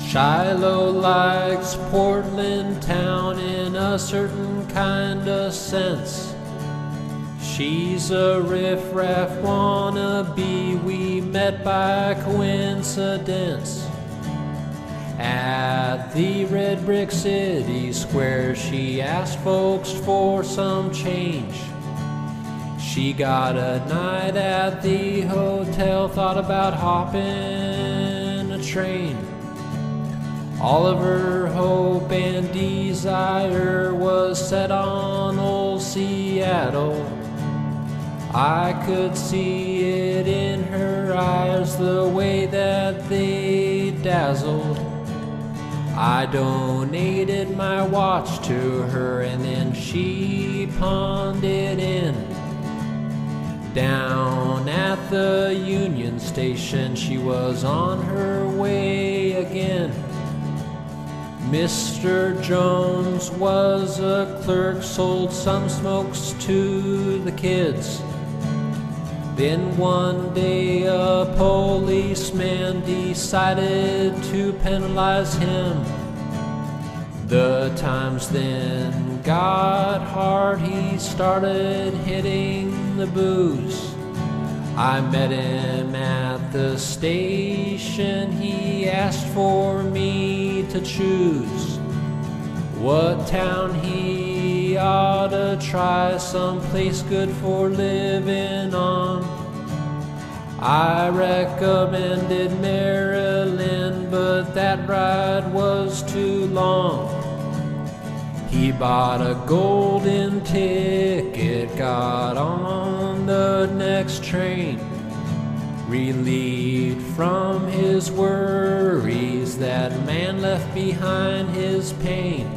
Shiloh likes Portland town in a certain kind of sense. She's a riff-raff wannabe we met by coincidence at the red brick city square. She asked folks for some change. She got a night at the hotel, thought about hopping a train. All of her hope and desire was set on old Seattle. I could see it in her eyes, the way that they dazzled. I donated my watch to her and then she pawned it in. Down at the Union Station, she was on her way again. Mr. Jones was a clerk, sold some smokes to the kids. Then one day a policeman decided to penalize him. The times then got hard, he started hitting the booze. I met him at the station, he asked for me to choose what town he ought to try, someplace good for living on. I recommended Maryland, but that ride was too long. He bought a golden ticket, got on the next train, relieved from his worries. That man left behind his pain.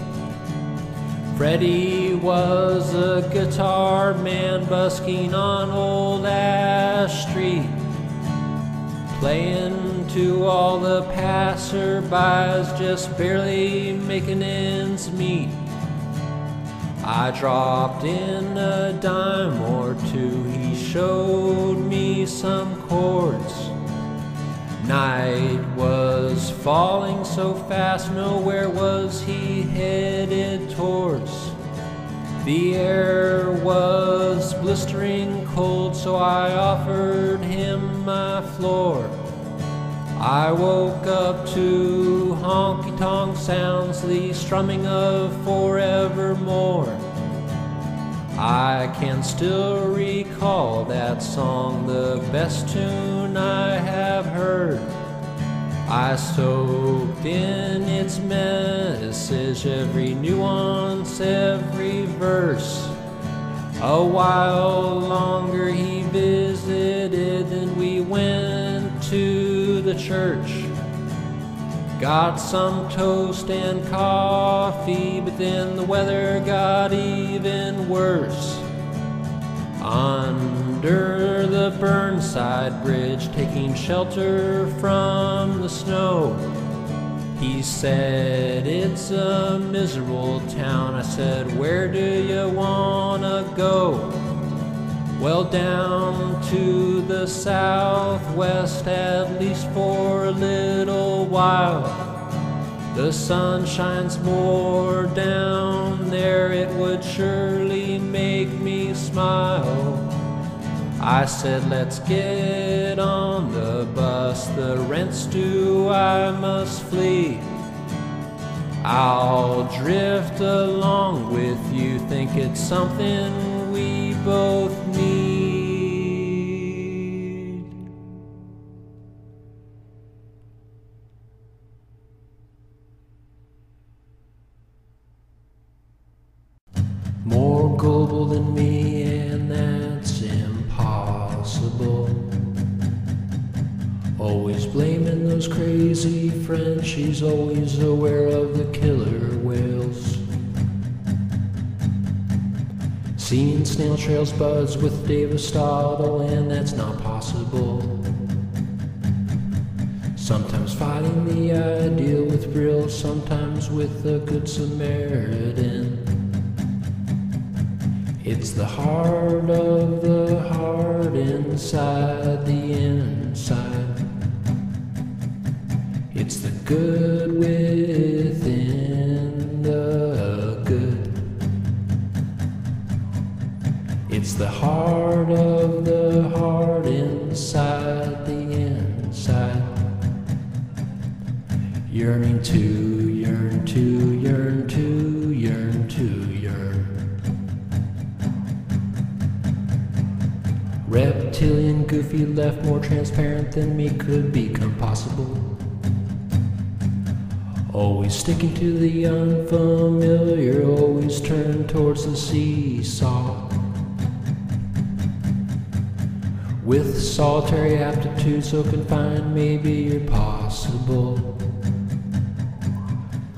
Freddie was a guitar man busking on Old Ash Street, playing to all the passerbys, just barely making ends meet. I dropped in a dime or two, he showed me some chords. Night was falling so fast, nowhere was he headed towards. The air was blistering cold, so I offered him my floor. I woke up to honky-tonk sounds, the strumming of Forevermore. I can still recall that song, the best tune I have heard. I soaked in its message, every nuance, every verse. A while longer he visited, then we went to the church. Got some toast and coffee, but then the weather got even worse. Under the Burnside Bridge, taking shelter from the snow, he said, "It's a miserable town." I said, "Where do you wanna go?" "Well, down to the southwest, at least for a little while. The sun shines more down there, it would surely make me smile." I said, "Let's get on the bus, the rent's due, I must flee. I'll drift along with you, think it's something we both need." More global than me, and that's impossible. Always blaming those crazy French, he's always aware of the killer whales. Seeing snail trails buds with Davis Stoddle, and that's not possible. Sometimes fighting the ideal with Brill, sometimes with a good Samaritan. It's the heart of the heart inside the inside. It's the good with It's the heart of the heart inside the inside, yearning to yearn to yearn to yearn to yearn. Reptilian, goofy, left more transparent than me could become possible. Always sticking to the unfamiliar, always turn towards the seesaw. With solitary aptitude so confined, maybe you're possible.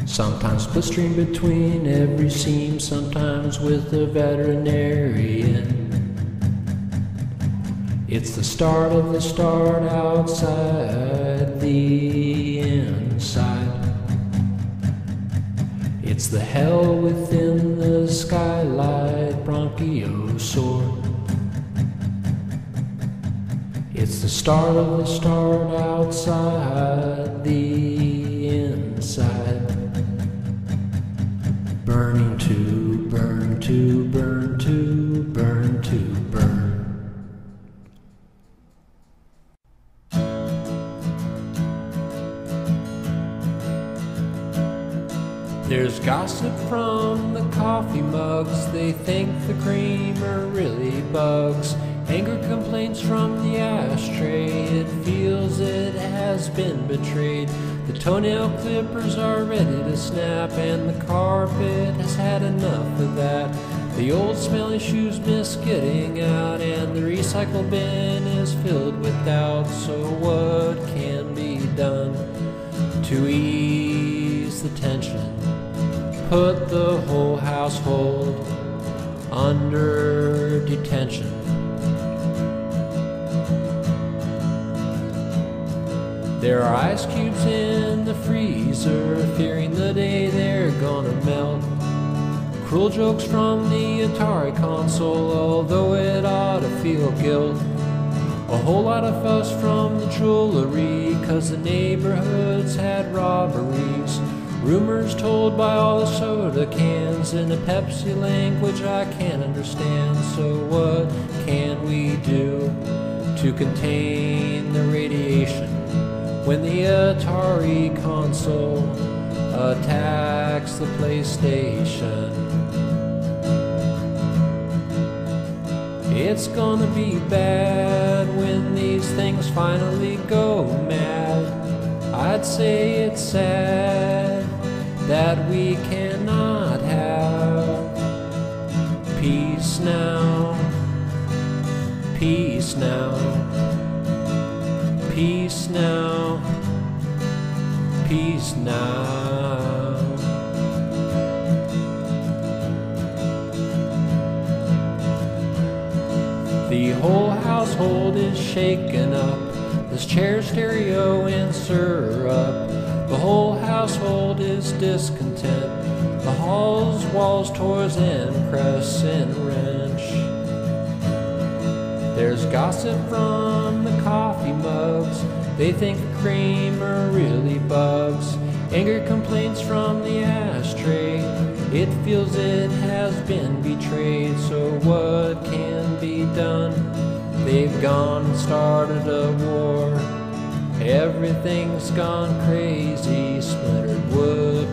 Sometimes blistering between every seam, sometimes with a veterinarian. It's the start of the start outside the inside. It's the hell within the skylight bronchiosaur. It's the start of the start outside the inside. Burning to burn to burn to burn to burn. There's gossip from the coffee mugs, they think the cream are really bugs. Anger complaints from the ashtray, it feels it has been betrayed. The toenail clippers are ready to snap, and the carpet has had enough of that. The old smelly shoes miss getting out, and the recycle bin is filled with doubt. So what can be done to ease the tension? Put the whole household under detention. There are ice cubes in the freezer, fearing the day they're gonna melt. Cruel jokes from the Atari console, although it ought to feel guilt. A whole lot of fuss from the jewelry, 'cause the neighborhoods had robberies. Rumors told by all the soda cans in a Pepsi language I can't understand. So what can we do to contain the radiation when the Atari console attacks the PlayStation? It's gonna be bad when these things finally go mad. I'd say it's sad that we cannot have peace now, peace now, peace now, peace now. The whole household is shaken up. There's chairs, stereo, and syrup. The whole household is discontent. The halls, walls, toys, and crescent wrench. There's gossip from the coffee mugs, they think the cream are really bugs. Anger complaints from the ashtray, it feels it has been betrayed. So what can be done? They've gone and started a war. Everything's gone crazy, splintered wood